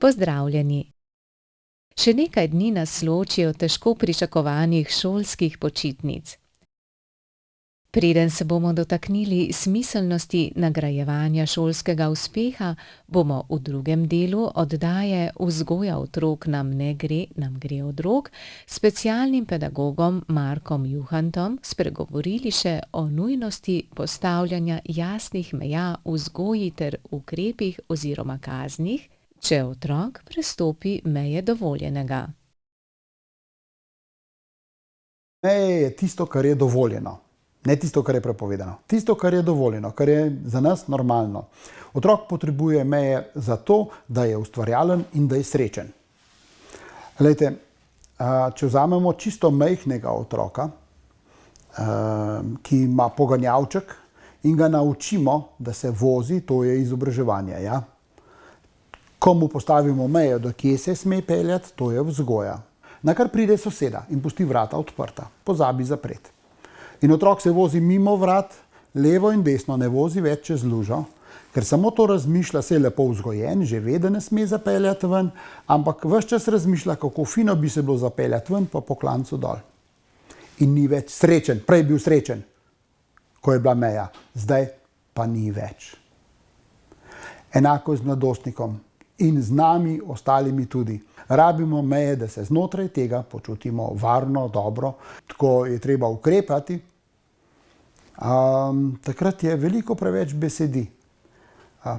Pozdravljeni! Še nekaj dni nas loči od težko pričakovanih šolskih počitnic. Preden se bomo dotaknili smiselnosti nagrajevanja šolskega uspeha, bomo v drugem delu oddaje Vzgoja otrok nam ne gre, nam gre od rok, s specialnim pedagogom Markom Juhantom spregovorili še o nujnosti postavljanja jasnih meja v vzgoji ter ukrepih oziroma kaznih, če otrok prestopi meje dovoljenega. Meje je tisto, kar je dovoljeno. Ne tisto, kar je prepovedano. Tisto, kar je dovoljeno, kar je za nas normalno. Otrok potrebuje meje zato, da je ustvarjalen in da je srečen. Glejte, če vzamemo čisto majhnega otroka, ki ima poganjavček in ga naučimo, da se vozi, to je izobraževanje. Ja? Ko mu postavimo mejo, do kje se sme peljati, to je vzgoja. Nakar pride soseda in pusti vrata odprta, pozabi zapreti. In otrok se vozi mimo vrat, levo in desno, ne vozi več čez lužo, ker samo to razmišlja, se je lepo vzgojen, že ve, da ne sme zapeljati ven, ampak ves čas razmišlja, kako fino bi se bilo zapeljati ven, pa po klancu dol. In ni več srečen, prej bil srečen, ko je bila meja, zdaj pa ni več. Enako z mladostnikom in z nami ostalimi tudi. Rabimo meje, da se znotraj tega počutimo varno, dobro, tako je treba ukrepati. Takrat je veliko preveč besedi.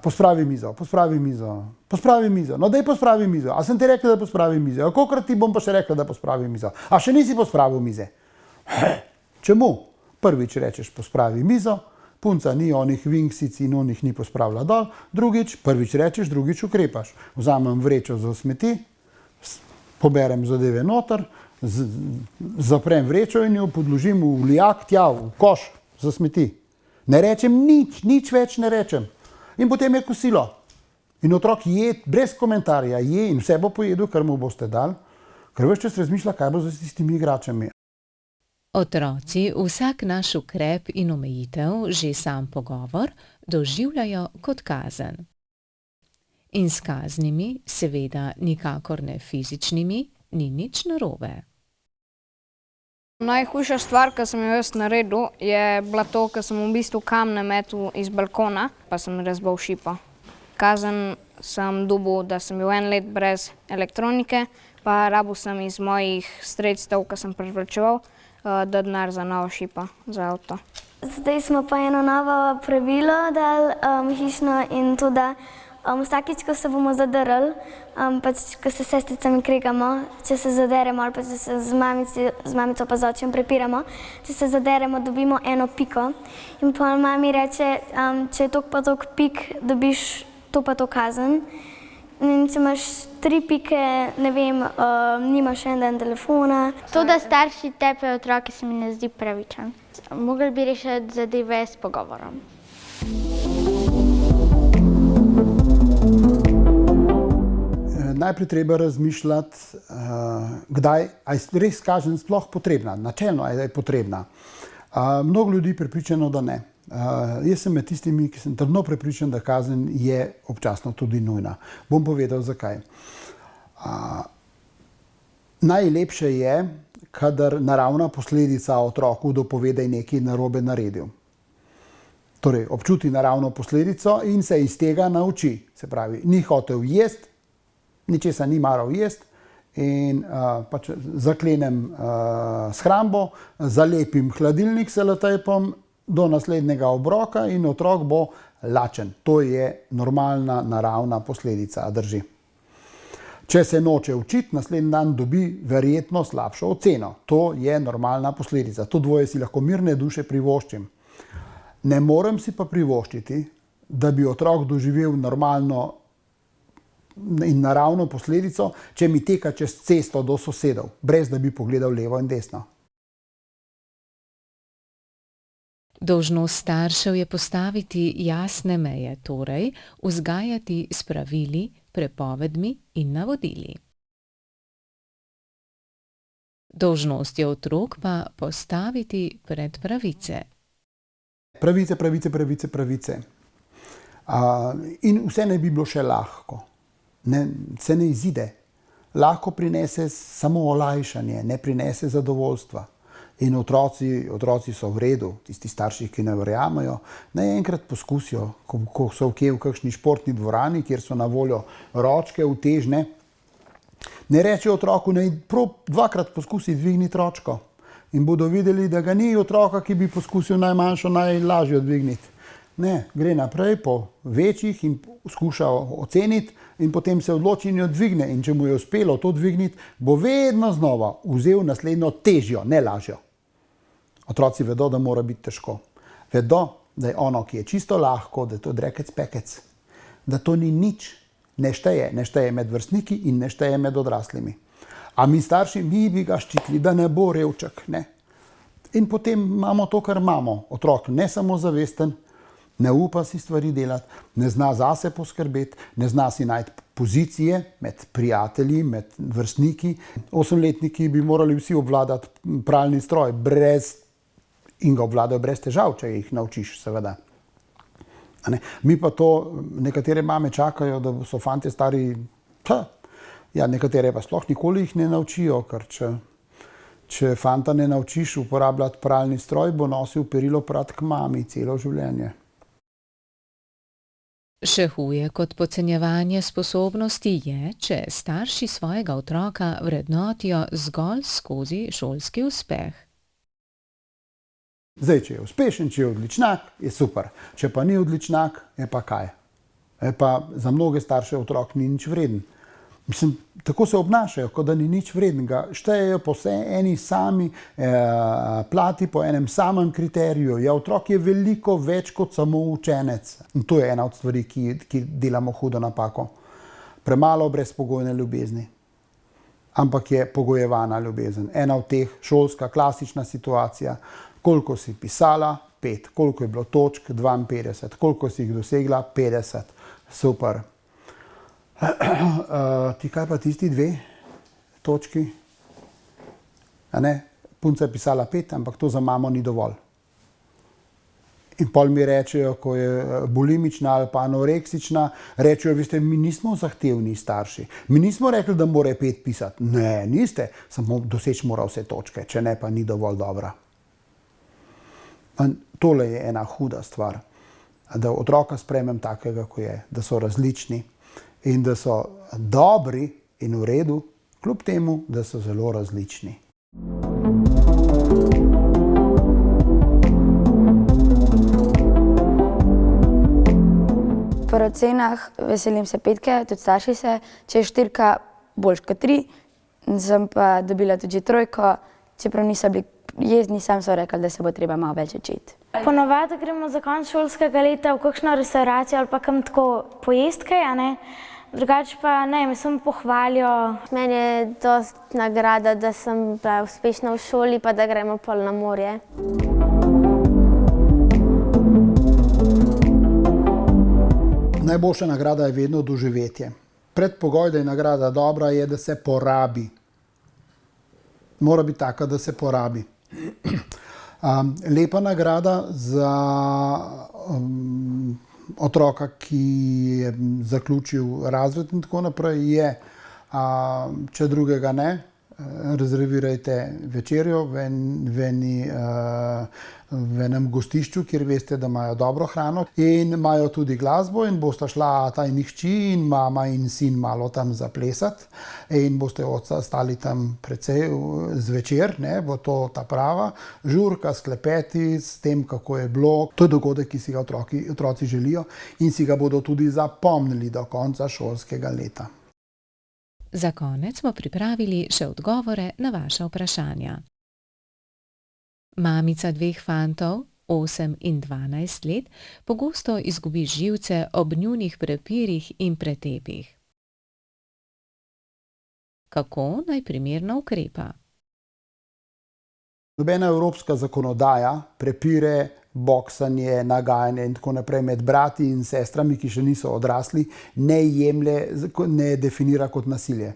Pospravi mizo, pospravi mizo, pospravi mizo. No, daj pospravi mizo. A sem ti rekla, da pospravi mizo? A kolikrat ti bom pa še rekla, da pospravi mizo? A še nisi pospravil mize? Čemu? Prvič rečeš pospravi mizo, punca ni onih vinksic in onih ni pospravila dol. Drugič, prvič rečeš, drugič ukrepaš. Vzamem vrečo za smeti, poberem zadeve noter, zaprem vrečo in jo podložim v lijak, tja, v koš za smeti. Ne rečem nič več ne rečem. In potem je kosilo. In otrok je brez komentarja, je in vse bo pojedel, kar mu boste dali, ker ves čas razmišlja, kaj bo z tistimi igračami. Otroci vsak naš ukrep in omejitev, že sam pogovor, doživljajo kot kazen. In s kaznimi, seveda nikakor ne fizičnimi, ni nič narobe. Najhujša stvar, ki sem jo jaz naredil, je bila to, ko sem v bistvu kamne metal iz balkona, pa sem razbil šipo. Kazen sem dobil, da sem bil 1 let brez elektronike, pa rabil sem iz mojih sredstev, ki sem prevračeval, da denar za novo šipo, za avto. Zdaj smo pa eno novo pravilo dali hišno in to, da vsakič, ko se bomo zadrli, pač, ko se s sestricami kregamo, če se zaderemo ali pa če se z mamico pa z očem prepiramo, če se zaderemo, dobimo 1 piko. In pa mami reče, če je toliko pa toliko pik, dobiš to pa to kazen. In če imaš 3 pike, ne vem, nimaš en dan telefona. To, da starši tepejo otroke, se mi ne zdi pravičen. Mogli bi rešiti zadeve s pogovorom. Najprej treba razmišljati, kdaj, a je res kazen sploh potrebna, načelno je potrebna. Mnogo ljudi je prepričano, da ne. Jaz sem med tistimi, ki sem trdno prepričan, da kazen je občasno tudi nujna. Bom povedal, zakaj. Najlepše je, kadar naravna posledica otroku dopove, da je nekaj narobe naredil. Torej, občuti naravno posledico in se iz tega nauči. Se pravi, ni hotel jesti, ničesa ni maral jesti in pač zaklenem shrambo, zalepim hladilnik s selotejpom do naslednjega obroka in otrok bo lačen. To je normalna, naravna posledica, drži. Če se noče učiti, naslednji dan dobi verjetno slabšo oceno. To je normalna posledica. To dvoje si lahko mirne duše privoščim. Ne morem si pa privoščiti, da bi otrok doživel normalno in naravno posledico, če mi teka čez cesto do sosedov, brez da bi pogledal levo in desno. Dolžnost staršev je postaviti jasne meje, torej vzgajati s pravili, prepovedmi in navodili. Dolžnost je otrok pa postaviti pred pravice. Pravice. In vse ne bi bilo še lahko. se ne izide. Lahko prinese samo olajšanje, ne prinese zadovoljstva. In otroci so v redu, tisti starši, ki ne verjamejo, naj enkrat poskusijo, ko so v kakšni športni dvorani, kjer so na voljo ročke, utežne. Ne rečejo otroku, naj dvakrat poskusi dvigniti ročko. In bodo videli, da ga ni otroka, ki bi poskusil najmanjšo, najlažjo dvigniti. Ne, gre naprej po večjih in skuša oceniti in potem se odloči in jo dvigne. In če mu je uspelo to dvigniti, bo vedno znova vzel naslednjo težjo, ne lažjo. Otroci vedo, da mora biti težko. Vedo, da je ono, ki je čisto lahko, da je to drekec pekec. Da to ni nič. Ne šteje med vrstniki in ne šteje med odraslimi. A mi starši, mi bi ga ščitili, da ne bo revček. Ne? In potem imamo to, kar imamo. Otrok ne samozavesten, ne upa si stvari delati, ne zna zase poskrbeti, ne zna si najti pozicije med prijatelji, med vrstniki. 8-letniki bi morali vsi obvladati pralni stroj in ga obvladajo brez težav, če jih naučiš, seveda. Mi pa to, nekatere mame čakajo, da so fantje stari, nekatere pa sploh nikoli jih ne naučijo, ker če fanta ne naučiš uporabljati pralni stroj, bo nosil perilo prat k mami celo življenje. Še huje kot podcenjevanje sposobnosti je, če starši svojega otroka vrednotijo zgolj skozi šolski uspeh. Zdaj, če je uspešen, če je odličnak, je super. Če pa ni odličnak, je pa kaj? Pa za mnoge starše otrok ni nič vreden. Mislim, tako se obnašajo, kot da ni nič vrednega. Štejejo po eni sami plati, po enem samem kriteriju. Ja, otrok je veliko več kot samo učenec. In to je ena od stvari, ki delamo hudo napako. Premalo brezpogojne ljubezni. Ampak je pogojevana ljubezen. Ena od teh, šolska, klasična situacija. Koliko si pisala? 5. Koliko je bilo točk? 52. Koliko si jih dosegla? 50. Super. Ti kaj pa tisti 2 točki? Punca je pisala 5, ampak to za mamo ni dovolj. In pol mi rečejo, ko je bulimična ali pa anoreksična, rečejo, veste, mi nismo zahtevni starši. Mi nismo rekli, da mora 5 pisati. Ne, niste, samo doseči mora vse točke, če ne pa ni dovolj dobra. In tole je ena huda stvar, da otroka sprejmem takega, ko je, da so različni in da so dobri in v redu, kljub temu, da so zelo različni. Po ocenah veselim se 5, tudi starši se, če je 4 boljš kot 3, sem pa dobila tudi 3, čeprav niso bili jezni, sam so rekli, da se bo treba malo več učiti. Ponovadi gremo za konec šolskega leta v kakšno restauracijo ali pa kam tako pojesti kaj, Drugače pa ne, me samo pohvalijo. Meni je dosti nagrada, da sem bila uspešna v šoli, pa da gremo pol na morje. Najboljša nagrada je vedno doživetje. Predpogoj, da je nagrada dobra, je, da se porabi. Mora biti taka, da se porabi. Lepa nagrada za otroka, ki je zaključil razred in tako naprej, je, če drugega ne, rezervirajte večerjo v enem gostišču, kjer veste, da imajo dobro hrano in imajo tudi glasbo in bosta šla ta in hči in mama in sin malo tam zaplesati in boste ostali tam precej zvečer, bo to ta prava žurka, sklepeti s tem, kako je bilo. To je dogodek, ki si ga otroci želijo in si ga bodo tudi zapomnili do konca šolskega leta. Za konec smo pripravili še odgovore na vaša vprašanja. Mamica 2 fantov, 8 in 12 let, pogosto izgubi živce ob njunih prepirih in pretepih. Kako naj primerno ukrepa? Nobena evropska zakonodaja prepire, boksanje, nagajanje in tako naprej med brati in sestrami, ki še niso odrasli, ne definira kot nasilje.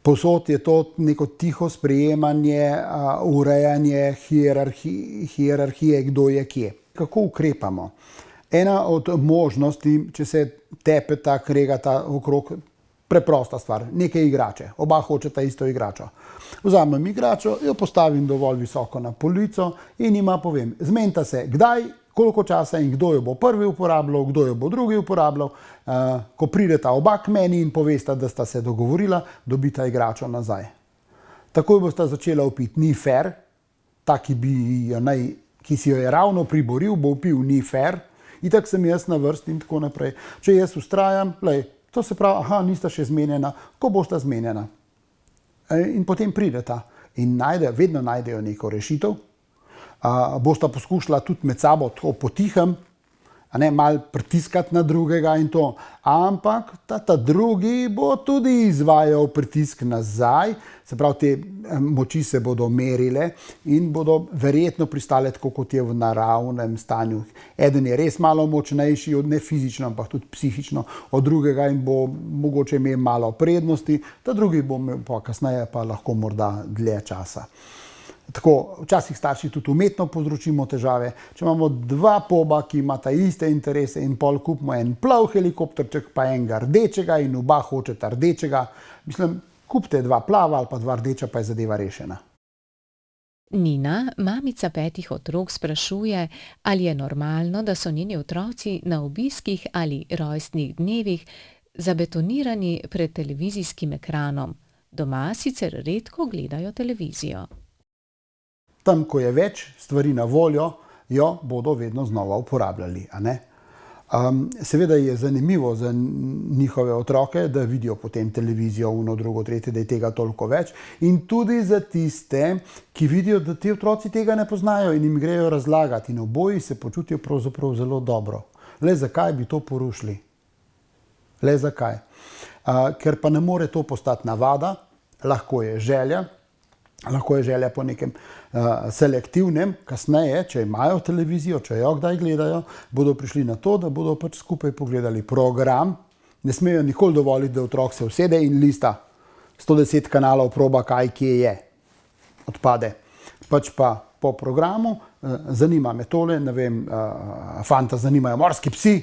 Povsod je to neko tiho sprejemanje, urejanje hierarhije, kdo je kje. Kako ukrepamo? Ena od možnosti, če se tepeta, kregata okrog, preprosta stvar, neke igrače. Oba hočeta isto igračo. Vzamem igračo, jo postavim dovolj visoko na polico in jima povem, zmenita se, kdaj, koliko časa in kdo jo bo prvi uporabljal, kdo jo bo drugi uporabljal. Ko prideta oba k meni in povesta, da sta se dogovorila, dobita igračo nazaj. Takoj bosta začela vpiti, ni fair, ta, ki si jo je ravno priboril, bo vpil, ni fair, itak sem jaz na vrsti in tako naprej. Če jaz vztrajam, to se pravi, nista še zmenjena, ko bosta zmenjena. In potem prideta in vedno najdejo neko rešitev. Bosta poskušala tudi med sabo tako potihem, malo pritiskati na drugega in to. Ampak ta drugi bo tudi izvajal pritisk nazaj, se pravi, te moči se bodo merile in bodo verjetno pristale tako, kot je v naravnem stanju. Eden je res malo močnejši, ne fizično, ampak tudi psihično, od drugega in bo mogoče imel malo prednosti, ta drugi bo imel pa kasneje pa lahko morda dlje časa. Tako, včasih starši tudi umetno povzročimo težave. Če imamo dva poba, ki imata iste interese in pol kupimo en plav helikopterček, pa enega rdečega in oba hočeta rdečega, kupite dva plava ali pa dva rdeča, pa je zadeva rešena. Nina, mamica 5 otrok, sprašuje, ali je normalno, da so njeni otroci na obiskih ali rojstnih dnevih zabetonirani pred televizijskim ekranom. Doma sicer redko gledajo televizijo. Tam, ko je več stvari na voljo, jo bodo vedno znova uporabljali. Seveda je zanimivo za njihove otroke, da vidijo potem televizijo, drugo, tretje, da je tega toliko več. In tudi za tiste, ki vidijo, da ti otroci tega ne poznajo in jim grejo razlagati. In oboji se počutijo pravzaprav zelo dobro. Le zakaj bi to porušili? Le zakaj? Ker pa ne more to postati navada, lahko je želja. Lahko je želja po nekem selektivnem, kasneje, če imajo televizijo, če jo kdaj gledajo, bodo prišli na to, da bodo pač skupaj pogledali program. Ne smejo nikoli dovoliti, da otrok se usede in lista 110 kanalov, proba kaj, kje je. Odpade. Pač pa po programu zanima me tole, ne vem, fanta zanimajo morski psi,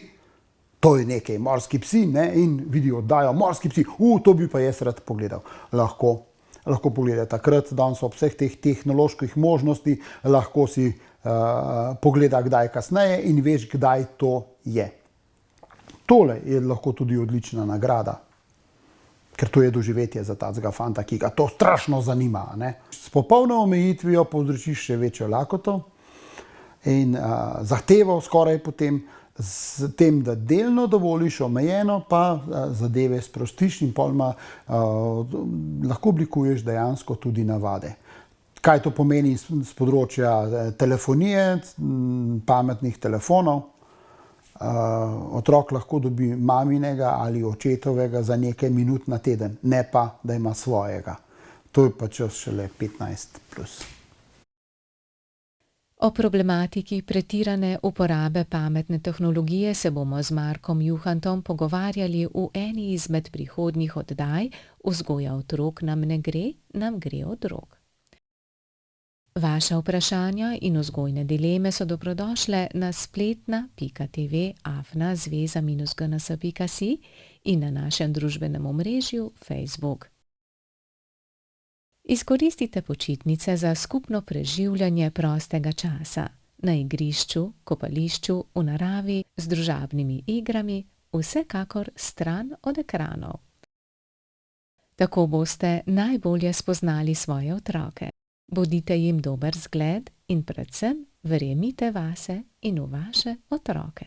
to je nekaj, morski psi, ne, in vidijo, dajo morski psi, to bi pa jaz rad pogledal. Lahko pogledaj takrat, danes ob vseh teh tehnoloških možnosti, lahko si pogleda kdaj kasneje in veš, kdaj to je. Tole je lahko tudi odlična nagrada, ker to je doživetje za tacega fanta, ki ga to strašno zanima. S popolno omejitvijo povzročiš še večjo lakoto in zahtevo skoraj potem, s tem, da delno dovoliš, omejeno pa zadeve sprostiš in polma lahko oblikuješ dejansko tudi navade. Kaj to pomeni z področja telefonije, pametnih telefonov? Otrok lahko dobi maminega ali očetovega za nekaj minut na teden, ne pa, da ima svojega. To je pa čas šele 15+. O problematiki pretirane uporabe pametne tehnologije se bomo z Markom Juhantom pogovarjali v eni izmed prihodnjih oddaj Vzgoja otrok nam ne gre, nam gre od rok. Vaša vprašanja in vzgojne dileme so dobrodošle na spletna.tv@zveza-gns.si in na našem družbenem omrežju Facebook. Izkoristite počitnice za skupno preživljanje prostega časa na igrišču, kopališču, v naravi, z družabnimi igrami, vsekakor stran od ekranov. Tako boste najbolje spoznali svoje otroke. Bodite jim dober zgled in predvsem verjemite vase in v vaše otroke.